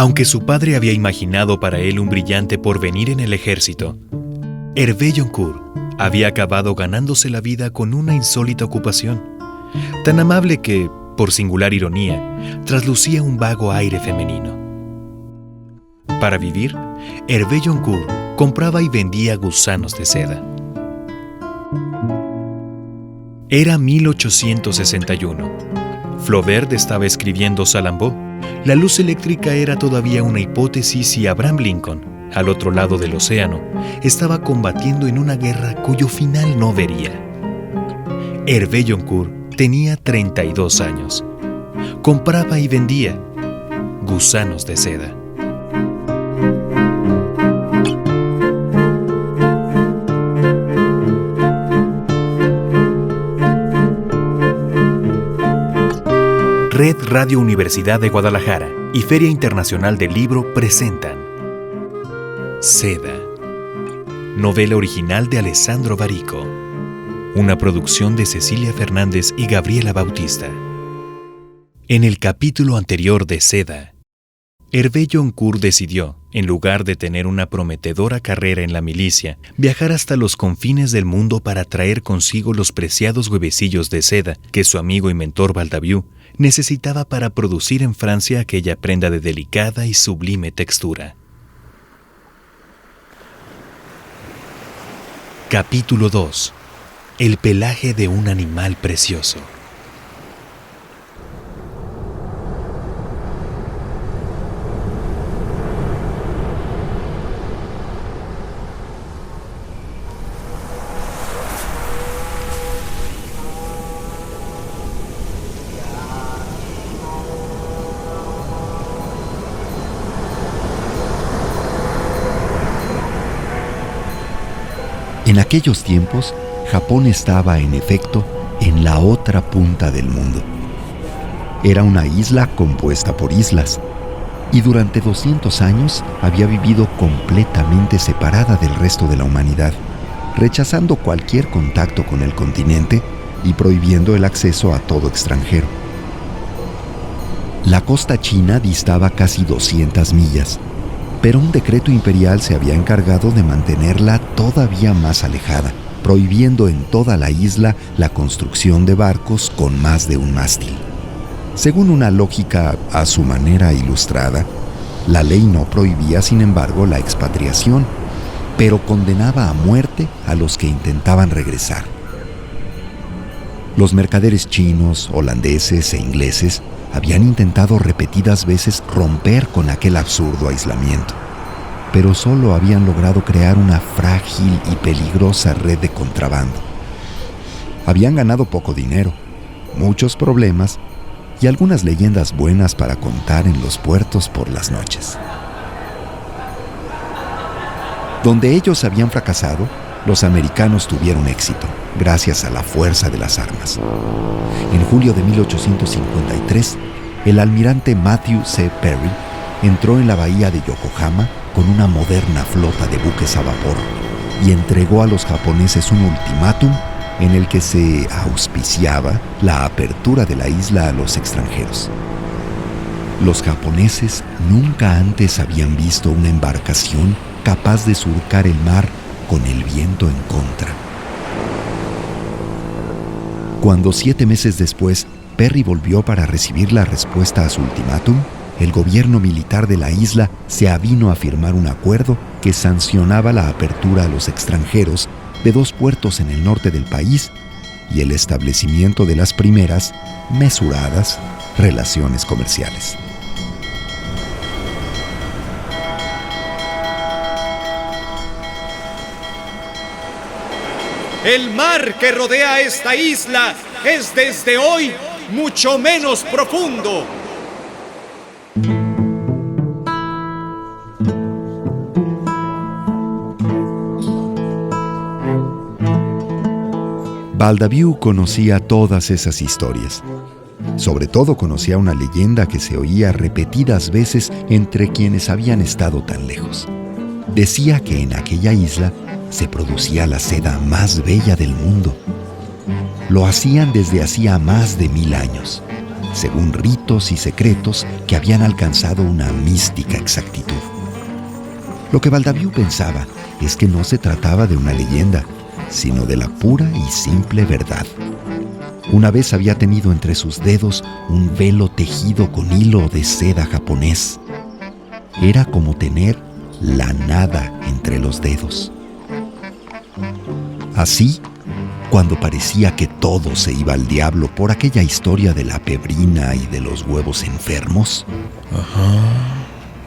Aunque su padre había imaginado para él un brillante porvenir en el ejército, Hervé Joncourt había acabado ganándose la vida con una insólita ocupación, tan amable que, por singular ironía, traslucía un vago aire femenino. Para vivir, Hervé Joncourt compraba y vendía gusanos de seda. Era 1861. Flaubert estaba escribiendo Salammbô. La luz eléctrica era todavía una hipótesis y Abraham Lincoln, al otro lado del océano, estaba combatiendo en una guerra cuyo final no vería. Hervé Joncourt tenía 32 años. Compraba y vendía gusanos de seda. Red Radio Universidad de Guadalajara y Feria Internacional del Libro presentan Seda, novela original de Alessandro Barico, una producción de Cecilia Fernández y Gabriela Bautista. En el capítulo anterior de Seda, Hervé Joncourt decidió, en lugar de tener una prometedora carrera en la milicia, viajar hasta los confines del mundo para traer consigo los preciados huevecillos de seda que su amigo y mentor Baldaviu necesitaba para producir en Francia aquella prenda de delicada y sublime textura. Capítulo 2. El pelaje de un animal precioso. En aquellos tiempos, Japón estaba, en efecto, en la otra punta del mundo. Era una isla compuesta por islas, y durante 200 años había vivido completamente separada del resto de la humanidad, rechazando cualquier contacto con el continente y prohibiendo el acceso a todo extranjero. La costa china distaba casi 200 millas, pero un decreto imperial se había encargado de mantenerla todavía más alejada, prohibiendo en toda la isla la construcción de barcos con más de un mástil. Según una lógica a su manera ilustrada, la ley no prohibía, sin embargo, la expatriación, pero condenaba a muerte a los que intentaban regresar. Los mercaderes chinos, holandeses e ingleses habían intentado repetidas veces romper con aquel absurdo aislamiento, pero solo habían logrado crear una frágil y peligrosa red de contrabando. Habían ganado poco dinero, muchos problemas y algunas leyendas buenas para contar en los puertos por las noches. Donde ellos habían fracasado, los americanos tuvieron éxito, gracias a la fuerza de las armas. En julio de 1853, el almirante Matthew C. Perry entró en la bahía de Yokohama con una moderna flota de buques a vapor y entregó a los japoneses un ultimátum en el que se auspiciaba la apertura de la isla a los extranjeros. Los japoneses nunca antes habían visto una embarcación capaz de surcar el mar con el viento en contra. Cuando 7 meses después Perry volvió para recibir la respuesta a su ultimátum, el gobierno militar de la isla se avino a firmar un acuerdo que sancionaba la apertura a los extranjeros de 2 puertos en el norte del país y el establecimiento de las primeras, mesuradas, relaciones comerciales. El mar que rodea esta isla es desde hoy mucho menos profundo. Baldaviu conocía todas esas historias. Sobre todo conocía una leyenda que se oía repetidas veces entre quienes habían estado tan lejos. Decía que en aquella isla se producía la seda más bella del mundo. Lo hacían desde hacía más de 1000 años. según ritos y secretos que habían alcanzado una mística exactitud. Lo que Baldaviu pensaba es que no se trataba de una leyenda, sino de la pura y simple verdad. Una vez había tenido entre sus dedos un velo tejido con hilo de seda japonés. Era como tener la nada entre los dedos. Así, cuando parecía que todo se iba al diablo por aquella historia de la pebrina y de los huevos enfermos.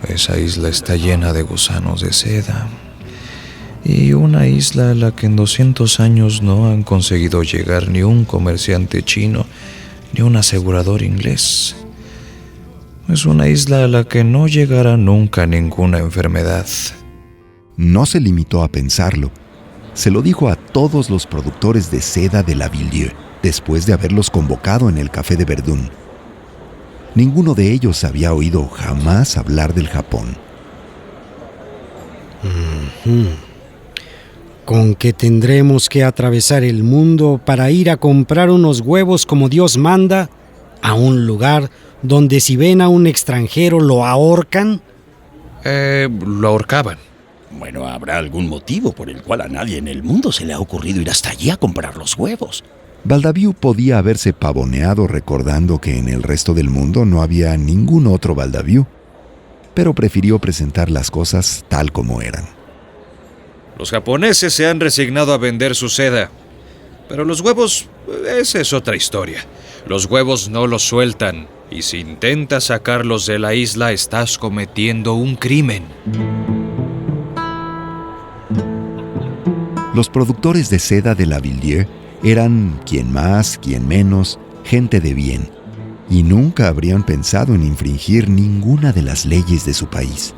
Esa isla está llena de gusanos de seda. Y una isla a la que en 200 años no han conseguido llegar ni un comerciante chino ni un asegurador inglés. Es una isla a la que no llegará nunca ninguna enfermedad. No se limitó a pensarlo. Se lo dijo a todos los productores de seda de La Ville, después de haberlos convocado en el Café de Verdun. Ninguno de ellos había oído jamás hablar del Japón. ¿Con qué tendremos que atravesar el mundo para ir a comprar unos huevos como Dios manda a un lugar donde si ven a un extranjero lo ahorcan? Lo ahorcaban. Bueno, habrá algún motivo por el cual a nadie en el mundo se le ha ocurrido ir hasta allí a comprar los huevos. Baldaviu podía haberse pavoneado recordando que en el resto del mundo no había ningún otro Baldaviu, pero prefirió presentar las cosas tal como eran. Los japoneses se han resignado a vender su seda, pero los huevos, esa es otra historia. Los huevos no los sueltan, y si intentas sacarlos de la isla estás cometiendo un crimen. Los productores de seda de La Ville eran, quien más, quien menos, gente de bien, y nunca habrían pensado en infringir ninguna de las leyes de su país.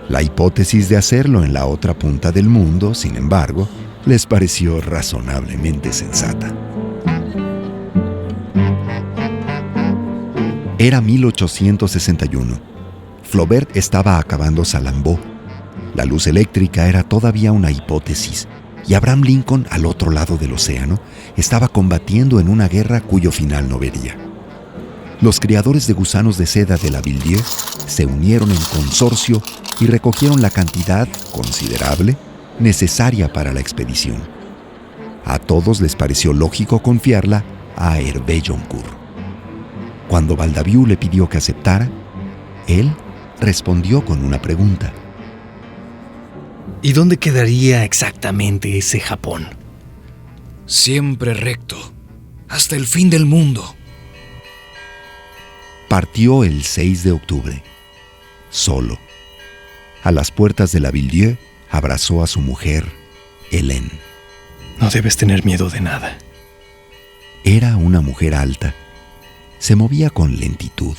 La hipótesis de hacerlo en la otra punta del mundo, sin embargo, les pareció razonablemente sensata. Era 1861. Flaubert estaba acabando Salammbô. La luz eléctrica era todavía una hipótesis, y Abraham Lincoln, al otro lado del océano, estaba combatiendo en una guerra cuyo final no vería. Los criadores de gusanos de seda de La Ville se unieron en consorcio y recogieron la cantidad considerable necesaria para la expedición. A todos les pareció lógico confiarla a Hervé Joncourt. Cuando Baldaviu le pidió que aceptara, él respondió con una pregunta. ¿Y dónde quedaría exactamente ese Japón? Siempre recto, hasta el fin del mundo. Partió el 6 de octubre, solo. A las puertas de La Ville abrazó a su mujer, Hélène. No debes tener miedo de nada. Era una mujer alta. Se movía con lentitud.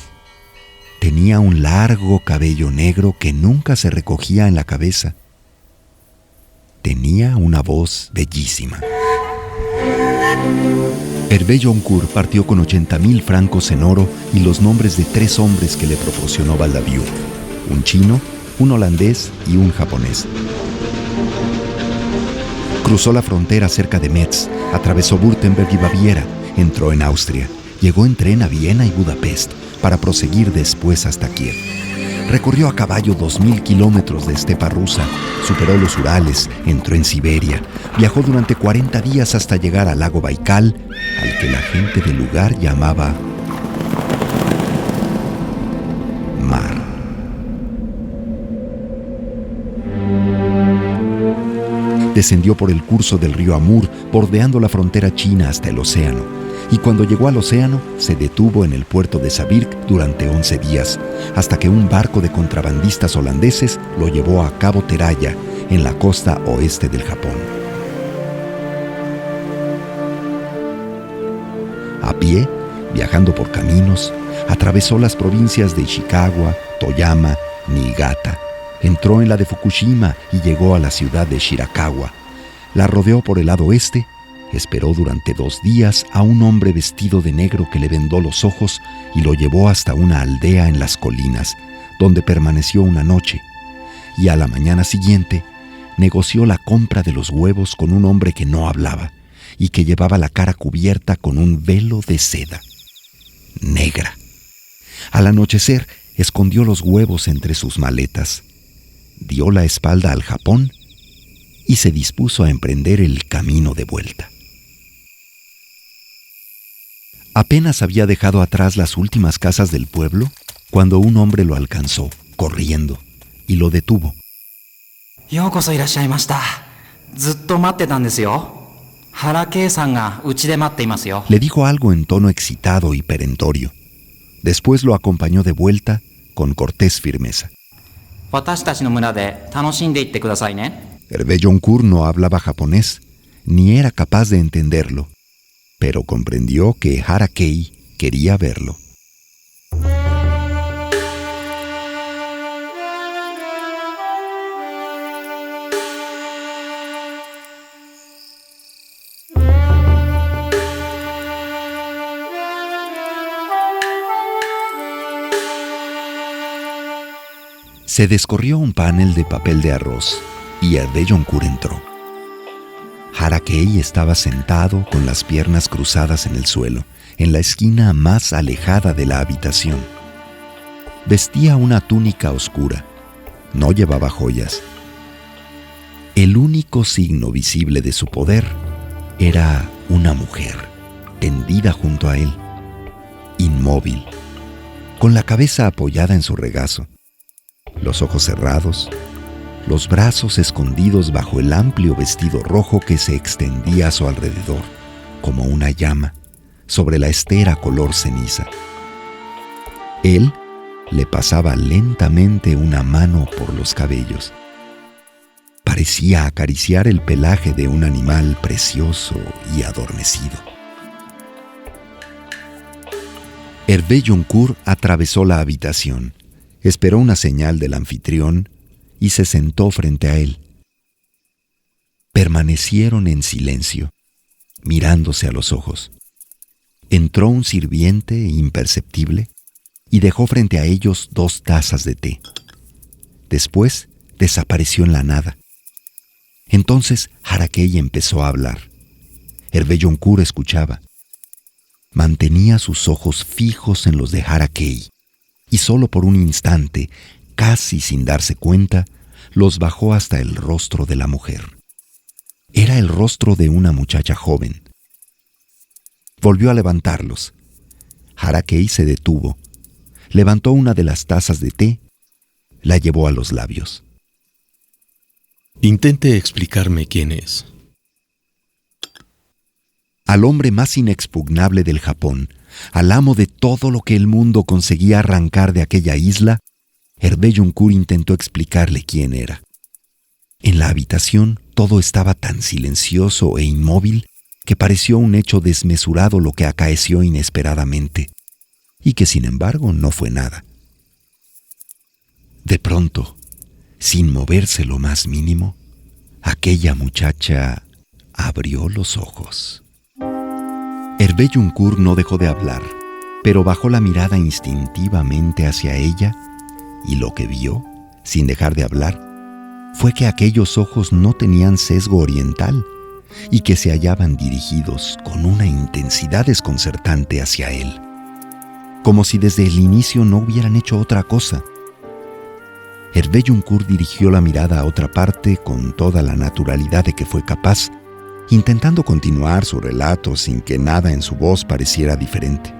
Tenía un largo cabello negro que nunca se recogía en la cabeza. Tenía una voz bellísima. Hervé Joncourt partió con 80,000 francos en oro y los nombres de 3 hombres que le proporcionó Baldaviu: un chino, un holandés y un japonés. Cruzó la frontera cerca de Metz, atravesó Württemberg y Baviera, entró en Austria, llegó en tren a Viena y Budapest para proseguir después hasta Kiev. Recorrió a caballo 2,000 kilómetros de estepa rusa, superó los Urales, entró en Siberia, viajó durante 40 días hasta llegar al lago Baikal, al que la gente del lugar llamaba mar. Descendió por el curso del río Amur, bordeando la frontera china hasta el océano. Y cuando llegó al océano, se detuvo en el puerto de Sabirk durante 11 días, hasta que un barco de contrabandistas holandeses lo llevó a Cabo Teraya, en la costa oeste del Japón. A pie, viajando por caminos, atravesó las provincias de Ishikawa, Toyama, Niigata. Entró en la de Fukushima y llegó a la ciudad de Shirakawa. La rodeó por el lado este. Esperó durante 2 días a un hombre vestido de negro que le vendó los ojos y lo llevó hasta una aldea en las colinas, donde permaneció una noche. Y a la mañana siguiente, negoció la compra de los huevos con un hombre que no hablaba y que llevaba la cara cubierta con un velo de seda. negra. Al anochecer, escondió los huevos entre sus maletas, dio la espalda al Japón y se dispuso a emprender el camino de vuelta. Apenas había dejado atrás las últimas casas del pueblo cuando un hombre lo alcanzó, corriendo, y lo detuvo. Yokoso irashaimashita. Zutto matte tan desu yo. Harakei-san ga uchi de matte imasu yo. Le dijo algo en tono excitado y perentorio. Después lo acompañó de vuelta con cortés firmeza. Watashitachi no mura de tanoshinde itte kudasai ne. Hervé Joncourt no hablaba japonés, ni era capaz de entenderlo, pero comprendió que Harakei quería verlo. Se descorrió un panel de papel de arroz y Hervé Joncourt entró. Harakei estaba sentado con las piernas cruzadas en el suelo, en la esquina más alejada de la habitación. Vestía una túnica oscura, no llevaba joyas. El único signo visible de su poder era una mujer, tendida junto a él, inmóvil, con la cabeza apoyada en su regazo, los ojos cerrados, los brazos escondidos bajo el amplio vestido rojo que se extendía a su alrededor, como una llama, sobre la estera color ceniza. Él le pasaba lentamente una mano por los cabellos. Parecía acariciar el pelaje de un animal precioso y adormecido. Hervé Joncourt atravesó la habitación, esperó una señal del anfitrión y se sentó frente a él. Permanecieron en silencio, mirándose a los ojos. Entró un sirviente imperceptible y dejó frente a ellos 2 tazas de té. Después desapareció en la nada. Entonces Harakei empezó a hablar. Hervé Joncourt escuchaba. Mantenía sus ojos fijos en los de Harakei y solo por un instante, casi sin darse cuenta, los bajó hasta el rostro de la mujer. Era el rostro de una muchacha joven. Volvió a levantarlos. Harakei se detuvo, levantó una de las tazas de té, la llevó a los labios. Intente explicarme quién es. Al hombre más inexpugnable del Japón, al amo de todo lo que el mundo conseguía arrancar de aquella isla, Hervé Joncourt intentó explicarle quién era. En la habitación todo estaba tan silencioso e inmóvil que pareció un hecho desmesurado lo que acaeció inesperadamente, y que sin embargo no fue nada. De pronto, sin moverse lo más mínimo, aquella muchacha abrió los ojos. Hervé Joncourt no dejó de hablar, pero bajó la mirada instintivamente hacia ella y lo que vio, sin dejar de hablar, fue que aquellos ojos no tenían sesgo oriental y que se hallaban dirigidos con una intensidad desconcertante hacia él, como si desde el inicio no hubieran hecho otra cosa. Hervé Joncourt dirigió la mirada a otra parte con toda la naturalidad de que fue capaz, intentando continuar su relato sin que nada en su voz pareciera diferente.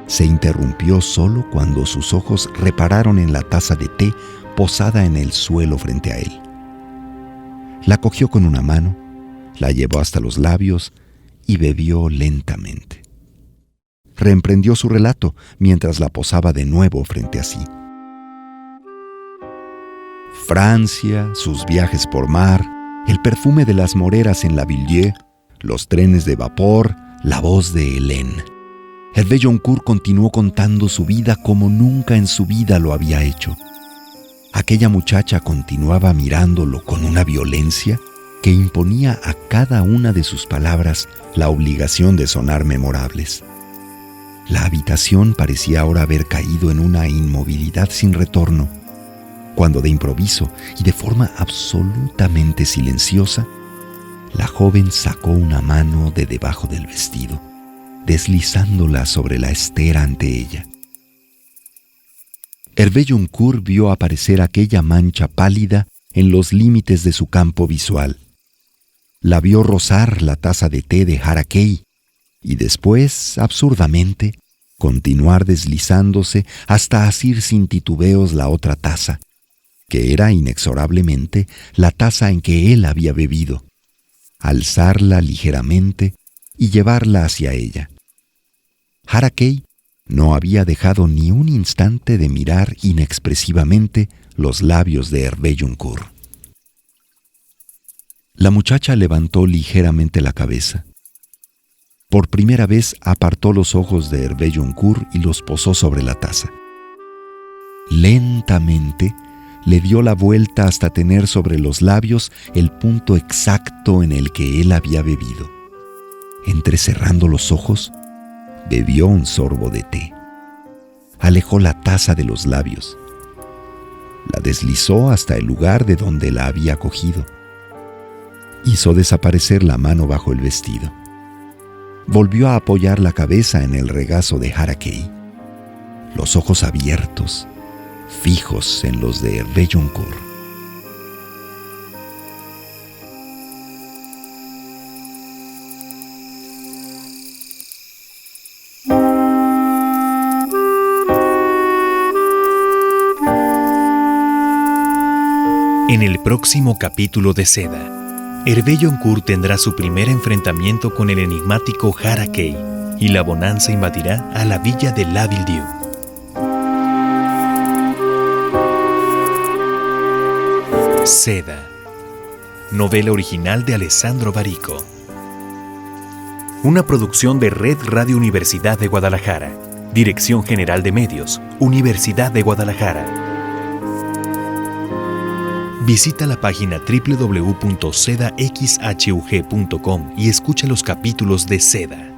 Se interrumpió solo cuando sus ojos repararon en la taza de té posada en el suelo frente a él. La cogió con una mano, la llevó hasta los labios y bebió lentamente. Reemprendió su relato mientras la posaba de nuevo frente a sí. Francia, sus viajes por mar, el perfume de las moreras en la Ville, los trenes de vapor, la voz de Hélène. Hervé Joncourt continuó contando su vida como nunca en su vida lo había hecho. Aquella muchacha continuaba mirándolo con una violencia que imponía a cada una de sus palabras la obligación de sonar memorables. La habitación parecía ahora haber caído en una inmovilidad sin retorno, cuando de improviso y de forma absolutamente silenciosa, la joven sacó una mano de debajo del vestido deslizándola sobre la estera ante ella. Hervé Yoncourt vio aparecer aquella mancha pálida en los límites de su campo visual. La vio rozar la taza de té de Harakei y después, absurdamente, continuar deslizándose hasta asir sin titubeos la otra taza, que era inexorablemente la taza en que él había bebido, alzarla ligeramente y llevarla hacia ella. Harakei no había dejado ni un instante de mirar inexpresivamente los labios de Hervé Yoncourt. La muchacha levantó ligeramente la cabeza. Por primera vez apartó los ojos de Hervé Yoncourt y los posó sobre la taza. Lentamente le dio la vuelta hasta tener sobre los labios el punto exacto en el que él había bebido. Entrecerrando los ojos, bebió un sorbo de té. Alejó la taza de los labios. La deslizó hasta el lugar de donde la había cogido. Hizo desaparecer la mano bajo el vestido. Volvió a apoyar la cabeza en el regazo de Harakei, los ojos abiertos, fijos en los de Hervé Yoncourt. En el próximo capítulo de Seda, Hervé Yoncourt tendrá su primer enfrentamiento con el enigmático Harakei y la bonanza invadirá a la villa de La Villedieu. Seda, novela original de Alessandro Barico. Una producción de Red Radio Universidad de Guadalajara. Dirección General de Medios, Universidad de Guadalajara. Visita la página www.sedaxhug.com y escucha los capítulos de Seda.